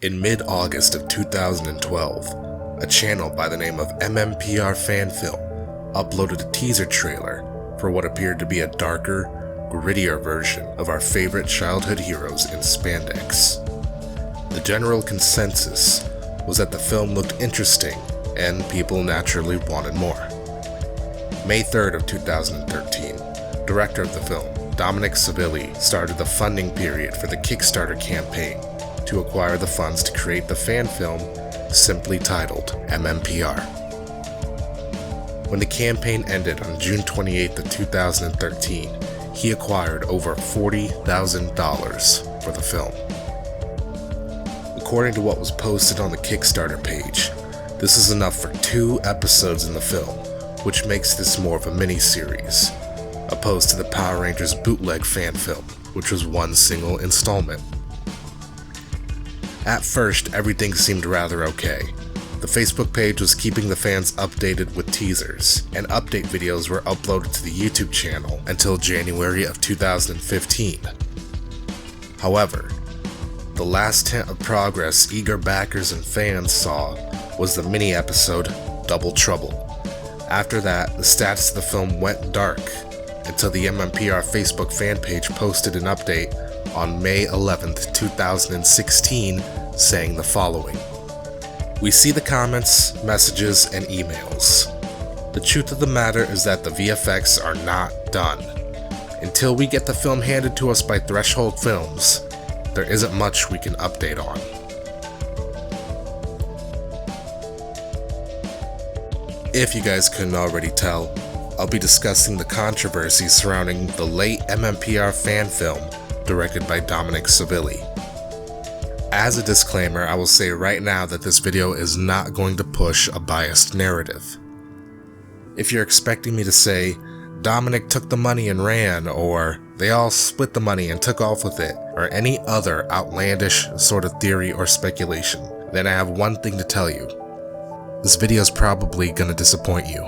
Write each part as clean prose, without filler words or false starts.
In mid-August of 2012, a channel by the name of MMPR Fan uploaded a teaser trailer for what appeared to be a darker, grittier version of our favorite childhood heroes in spandex. The general consensus was that the film looked interesting and people naturally wanted more. May 3rd of 2013, director of the film, Dominick started the funding period for the Kickstarter campaign to acquire the funds to create the fan film simply titled MMPR. When the campaign ended on June 28th of 2013, he acquired over $40,000 for the film. According to what was posted on the Kickstarter page, this is enough for 2 episodes in the film, which makes this more of a mini-series, opposed to the Power Rangers bootleg fan film, which was one single installment. At first, everything seemed rather okay. The Facebook page was keeping the fans updated with teasers, and update videos were uploaded to the YouTube channel until January of 2015. However, the last hint of progress eager backers and fans saw was the mini-episode Double Trouble. After that, the status of the film went dark until the MMPR Facebook fan page posted an update on May 11th, 2016, saying the following. We see the comments, messages, and emails. The truth of the matter is that the VFX are not done. Until we get the film handed to us by Threshold Films, there isn't much we can update on. If you guys couldn't already tell, I'll be discussing the controversy surrounding the late MMPR fan film directed by Dominick. As a disclaimer, I will say right now that this video is not going to push a biased narrative. If you're expecting me to say, Dominick took the money and ran, or they all split the money and took off with it, or any other outlandish sort of theory or speculation, then I have one thing to tell you. This video is probably going to disappoint you.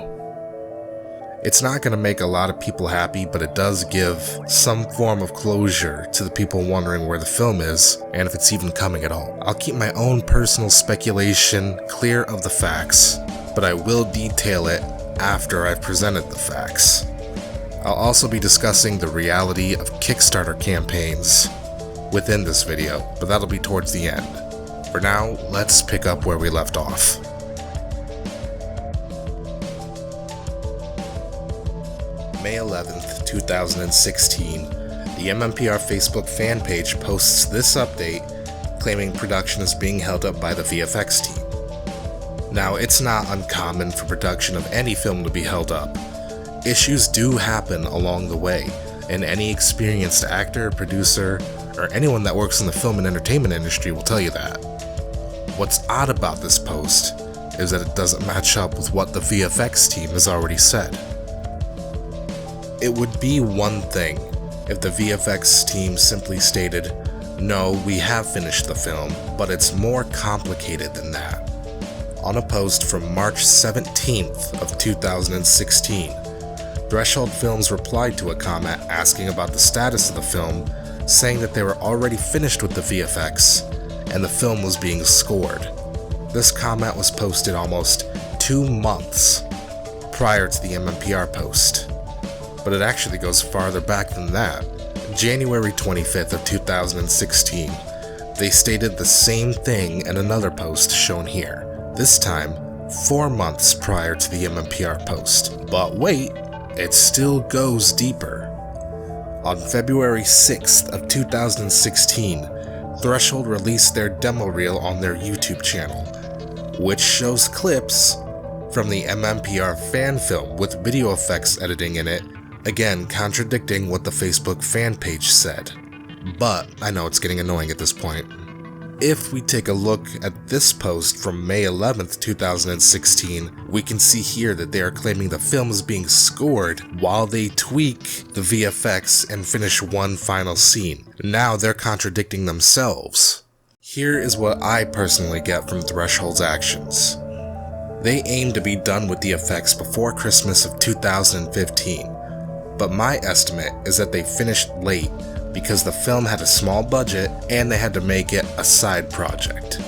It's not going to make a lot of people happy, but it does give some form of closure to the people wondering where the film is, and if it's even coming at all. I'll keep my own personal speculation clear of the facts, but I will detail it after I've presented the facts. I'll also be discussing the reality of Kickstarter campaigns within this video, but that'll be towards the end. For now, let's pick up where we left off. May 11th, 2016, the MMPR Facebook fan page posts this update claiming production is being held up by the VFX team. Now, it's not uncommon for production of any film to be held up. Issues do happen along the way, and any experienced actor, producer, or anyone that works in the film and entertainment industry will tell you that. What's odd about this post is that it doesn't match up with what the VFX team has already said. It would be one thing if the VFX team simply stated, no, we have finished the film, but it's more complicated than that. On a post from March 17th of 2016, Threshold Films replied to a comment asking about the status of the film, saying that they were already finished with the VFX and the film was being scored. This comment was posted almost 2 months prior to the MMPR post. But it actually goes farther back than that. January 25th of 2016, they stated the same thing in another post shown here, this time 4 months prior to the MMPR post. But wait, it still goes deeper. On February 6th of 2016, Threshold released their demo reel on their YouTube channel, which shows clips from the MMPR fan film with video effects editing in it, again contradicting what the Facebook fan page said. But I know it's getting annoying at this point. If we take a look at this post from May 11th, 2016, we can see here that they are claiming the film is being scored while they tweak the VFX and finish one final scene. Now they're contradicting themselves. Here is what I personally get from Threshold's actions. They aim to be done with the effects before Christmas of 2015. But my estimate is that they finished late because the film had a small budget and they had to make it a side project.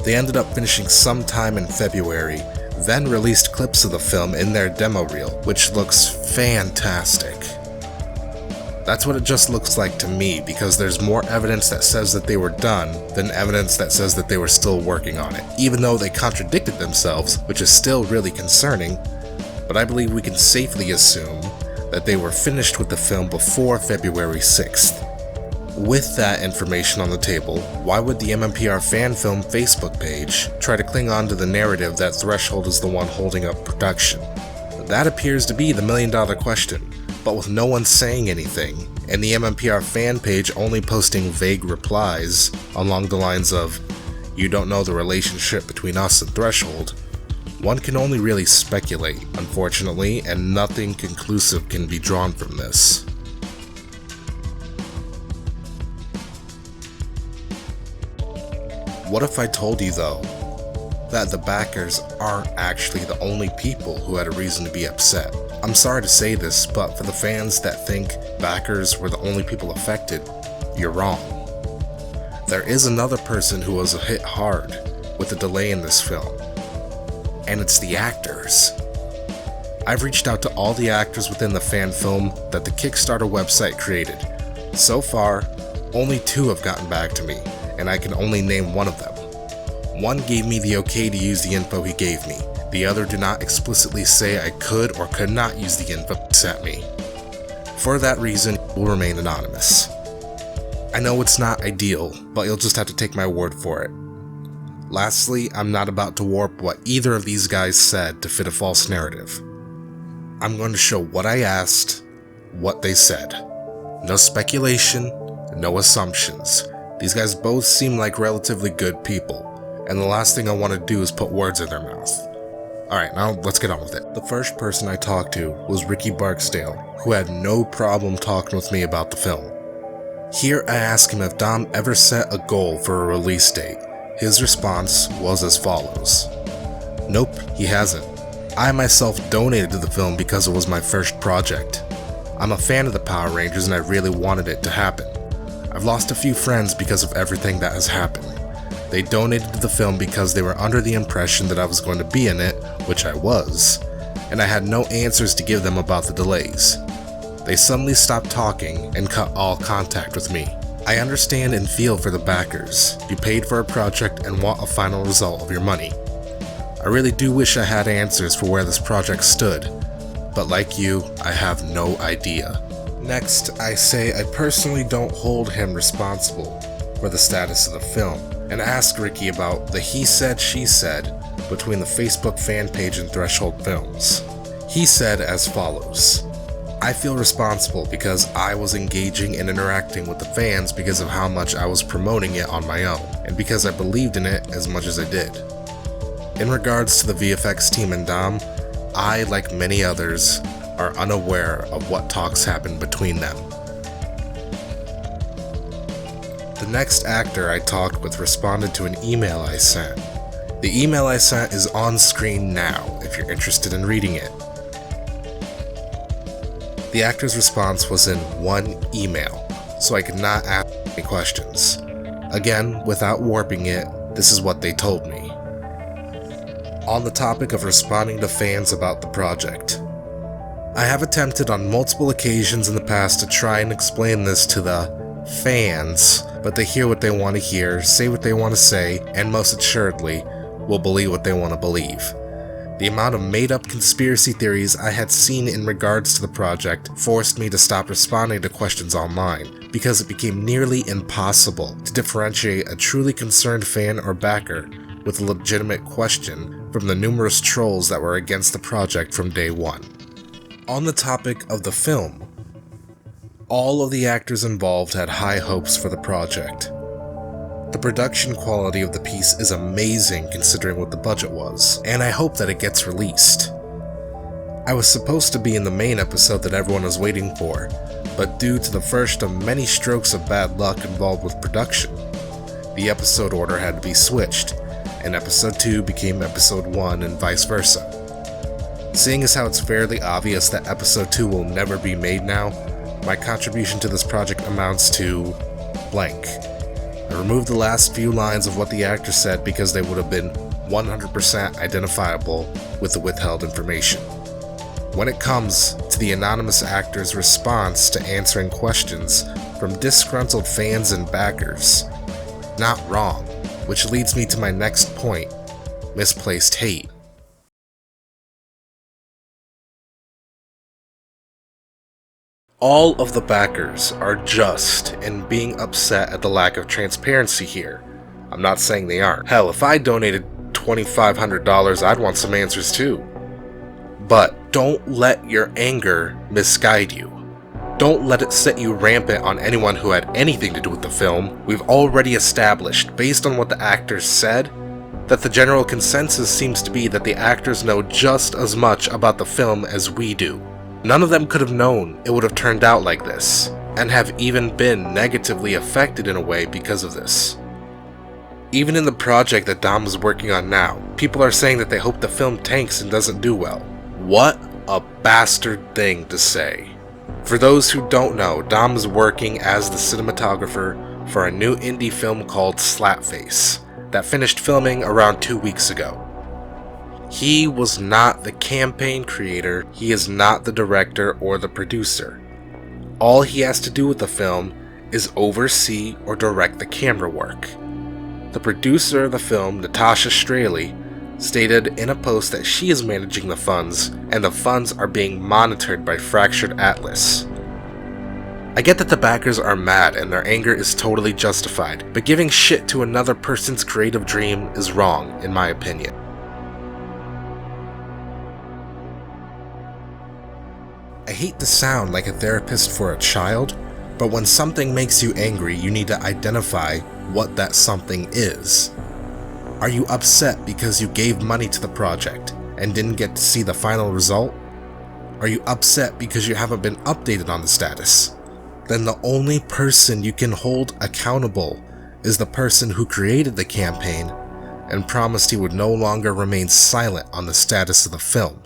They ended up finishing sometime in February, then released clips of the film in their demo reel, which looks fantastic. That's what it just looks like to me, because there's more evidence that says that they were done than evidence that says that they were still working on it, even though they contradicted themselves, which is still really concerning, but I believe we can safely assume that they were finished with the film before February 6th. With that information on the table, why would the MMPR Fan Film Facebook page try to cling on to the narrative that Threshold is the one holding up production? That appears to be the million-dollar question. But with no one saying anything, and the MMPR fan page only posting vague replies along the lines of, "You don't know the relationship between us and Threshold," one can only really speculate, unfortunately, and nothing conclusive can be drawn from this. What if I told you, though, that the backers aren't actually the only people who had a reason to be upset? I'm sorry to say this, but for the fans that think backers were the only people affected, you're wrong. There is another person who was hit hard with the delay in this film, and it's the actors. I've reached out to all the actors within the fan film that the Kickstarter website created. So far, only 2 have gotten back to me, and I can only name one of them. One gave me the okay to use the info he gave me. The other did not explicitly say I could or could not use the info he sent me. For that reason, it will remain anonymous. I know it's not ideal, but you'll just have to take my word for it. Lastly, I'm not about to warp what either of these guys said to fit a false narrative. I'm going to show what I asked, what they said. No speculation, no assumptions. These guys both seem like relatively good people, and the last thing I want to do is put words in their mouth. Alright, now let's get on with it. The first person I talked to was Ricky Barksdale, who had no problem talking with me about the film. Here I asked him if Dom ever set a goal for a release date. His response was as follows. Nope, he hasn't. I myself donated to the film because it was my first project. I'm a fan of the Power Rangers and I really wanted it to happen. I've lost a few friends because of everything that has happened. They donated to the film because they were under the impression that I was going to be in it, which I was, and I had no answers to give them about the delays. They suddenly stopped talking and cut all contact with me. I understand and feel for the backers. You paid for a project and want a final result of your money. I really do wish I had answers for where this project stood, but like you, I have no idea. Next, I say I personally don't hold him responsible for the status of the film, and ask Ricky about the he said, she said between the Facebook fan page and Threshold Films. He said as follows. I feel responsible because I was engaging and interacting with the fans because of how much I was promoting it on my own, and because I believed in it as much as I did. In regards to the VFX team and Dom, I, like many others, are unaware of what talks happened between them. The next actor I talked with responded to an email I sent. The email I sent is on screen now if you're interested in reading it. The actor's response was in one email, so I could not ask any questions. Again, without warping it, this is what they told me. On the topic of responding to fans about the project. I have attempted on multiple occasions in the past to try and explain this to the fans, but they hear what they want to hear, say what they want to say, and most assuredly, will believe what they want to believe. The amount of made-up conspiracy theories I had seen in regards to the project forced me to stop responding to questions online, because it became nearly impossible to differentiate a truly concerned fan or backer with a legitimate question from the numerous trolls that were against the project from day one. On the topic of the film, all of the actors involved had high hopes for the project. The production quality of the piece is amazing considering what the budget was, and I hope that it gets released. I was supposed to be in the main episode that everyone was waiting for, but due to the first of many strokes of bad luck involved with production, the episode order had to be switched, and episode 2 became episode 1 and vice versa. Seeing as how it's fairly obvious that episode 2 will never be made now, my contribution to this project amounts to blank. I removed the last few lines of what the actor said because they would have been 100% identifiable with the withheld information. When it comes to the anonymous actor's response to answering questions from disgruntled fans and backers, not wrong, which leads me to my next point, misplaced hate. All of the backers are just in being upset at the lack of transparency here. I'm not saying they aren't. Hell, if I donated $2,500, I'd want some answers too. But don't let your anger misguide you. Don't let it set you rampant on anyone who had anything to do with the film. We've already established, based on what the actors said, that the general consensus seems to be that the actors know just as much about the film as we do. None of them could have known it would have turned out like this, and have even been negatively affected in a way because of this. Even in the project that Dom is working on now, people are saying that they hope the film tanks and doesn't do well. What a bastard thing to say. For those who don't know, Dom is working as the cinematographer for a new indie film called Slapface that finished filming around 2 weeks ago. He was not the campaign creator, he is not the director or the producer. All he has to do with the film is oversee or direct the camera work. The producer of the film, Natasha Straley, stated in a post that she is managing the funds, and the funds are being monitored by Fractured Atlas. I get that the backers are mad and their anger is totally justified, but giving shit to another person's creative dream is wrong, in my opinion. I hate to sound like a therapist for a child, but when something makes you angry, you need to identify what that something is. Are you upset because you gave money to the project and didn't get to see the final result? Are you upset because you haven't been updated on the status? Then the only person you can hold accountable is the person who created the campaign and promised he would no longer remain silent on the status of the film.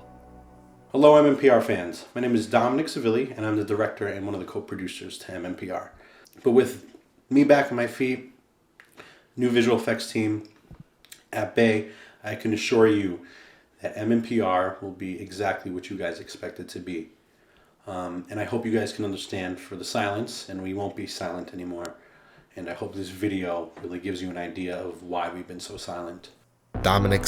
Hello MMPR fans, my name is Dominick and I'm the director and one of the co-producers to MMPR. But with me back on my feet, new visual effects team at bay, I can assure you that MMPR will be exactly what you guys expect it to be. And I hope you guys can understand for the silence, and we won't be silent anymore. And I hope this video really gives you an idea of why we've been so silent. Dominick.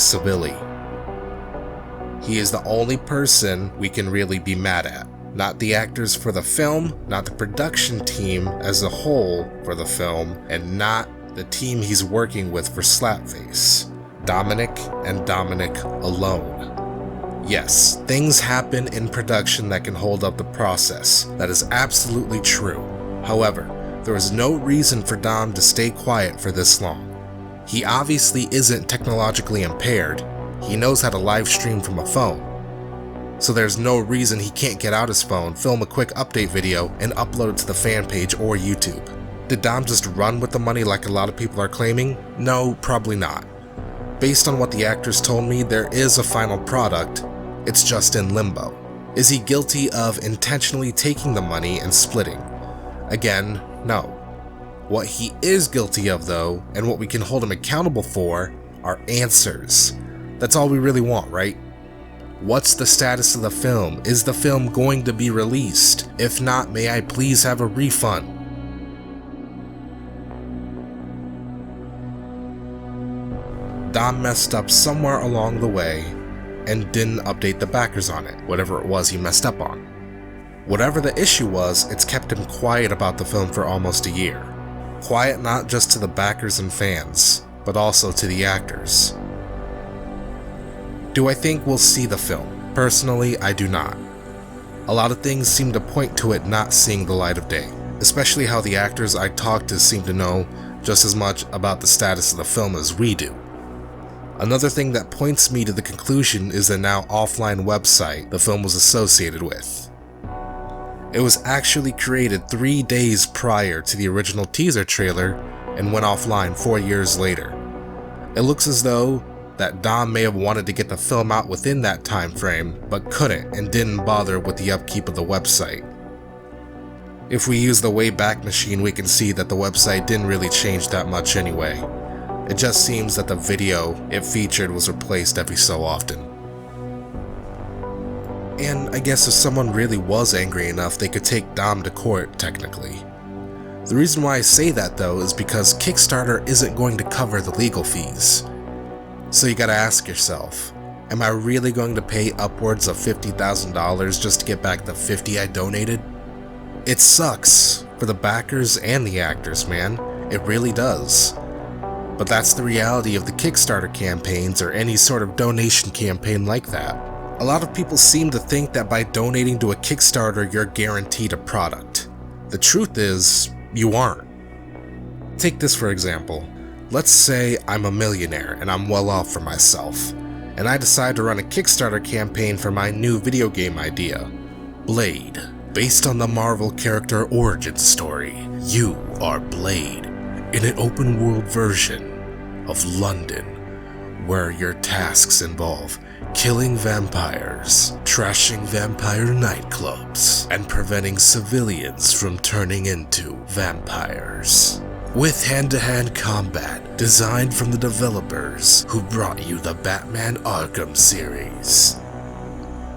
He is the only person we can really be mad at. Not the actors for the film, not the production team as a whole for the film, and not the team he's working with for Slapface. Dominick and Dominick alone. Yes, things happen in production that can hold up the process. That is absolutely true. However, there is no reason for Dom to stay quiet for this long. He obviously isn't technologically impaired. He knows how to live stream from a phone. So there's no reason he can't get out his phone, film a quick update video, and upload it to the fan page or YouTube. Did Dom just run with the money like a lot of people are claiming? No, probably not. Based on what the actors told me, there is a final product, it's just in limbo. Is he guilty of intentionally taking the money and splitting? Again, no. What he is guilty of though, and what we can hold him accountable for, are answers. That's all we really want, right? What's the status of the film? Is the film going to be released? If not, may I please have a refund? Dom messed up somewhere along the way and didn't update the backers on it, whatever it was he messed up on. Whatever the issue was, it's kept him quiet about the film for almost a year. Quiet not just to the backers and fans, but also to the actors. Do I think we'll see the film? Personally, I do not. A lot of things seem to point to it not seeing the light of day, especially how the actors I talked to seem to know just as much about the status of the film as we do. Another thing that points me to the conclusion is the now offline website the film was associated with. It was actually created 3 days prior to the original teaser trailer and went offline 4 years later. It looks as though that Dom may have wanted to get the film out within that time frame, but couldn't and didn't bother with the upkeep of the website. If we use the Wayback Machine, we can see that the website didn't really change that much anyway. It just seems that the video it featured was replaced every so often. And I guess if someone really was angry enough, they could take Dom to court, technically. The reason why I say that though is because Kickstarter isn't going to cover the legal fees. So you gotta ask yourself, am I really going to pay upwards of $50,000 just to get back the $50 I donated? It sucks for the backers and the actors, man. It really does. But that's the reality of the Kickstarter campaigns or any sort of donation campaign like that. A lot of people seem to think that by donating to a Kickstarter you're guaranteed a product. The truth is, you aren't. Take this for example. Let's say I'm a millionaire and I'm well off for myself, and I decide to run a Kickstarter campaign for my new video game idea, Blade, based on the Marvel character origin story. You are Blade, in an open world version of London, where your tasks involve killing vampires, trashing vampire nightclubs, and preventing civilians from turning into vampires. With hand-to-hand combat designed from the developers who brought you the Batman Arkham series.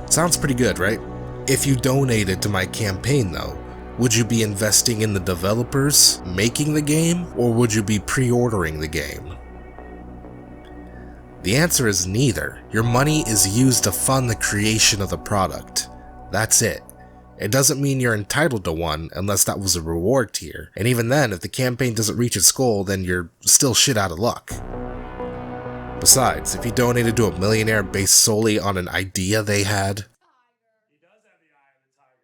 Sounds pretty good, right? If you donated to my campaign though, would you be investing in the developers making the game, or would you be pre-ordering the game? The answer is neither. Your money is used to fund the creation of the product. That's it. It doesn't mean you're entitled to one unless that was a reward tier, and even then, if the campaign doesn't reach its goal, then you're still shit out of luck. Besides, if you donated to a millionaire based solely on an idea they had...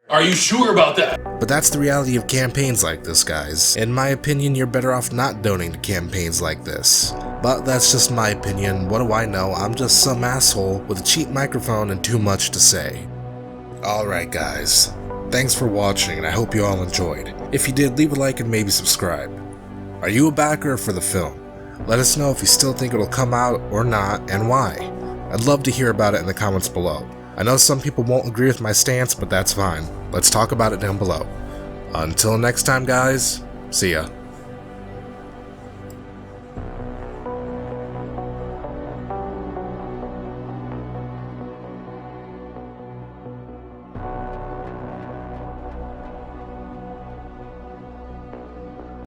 Are you sure about that? But that's the reality of campaigns like this, guys. In my opinion, you're better off not donating to campaigns like this. But that's just my opinion. What do I know? I'm just some asshole with a cheap microphone and too much to say. Alright guys, thanks for watching and I hope you all enjoyed. If you did, leave a like and maybe subscribe. Are you a backer for the film? Let us know if you still think it'll come out or not and why. I'd love to hear about it in the comments below. I know some people won't agree with my stance, but that's fine. Let's talk about it down below. Until next time guys, see ya.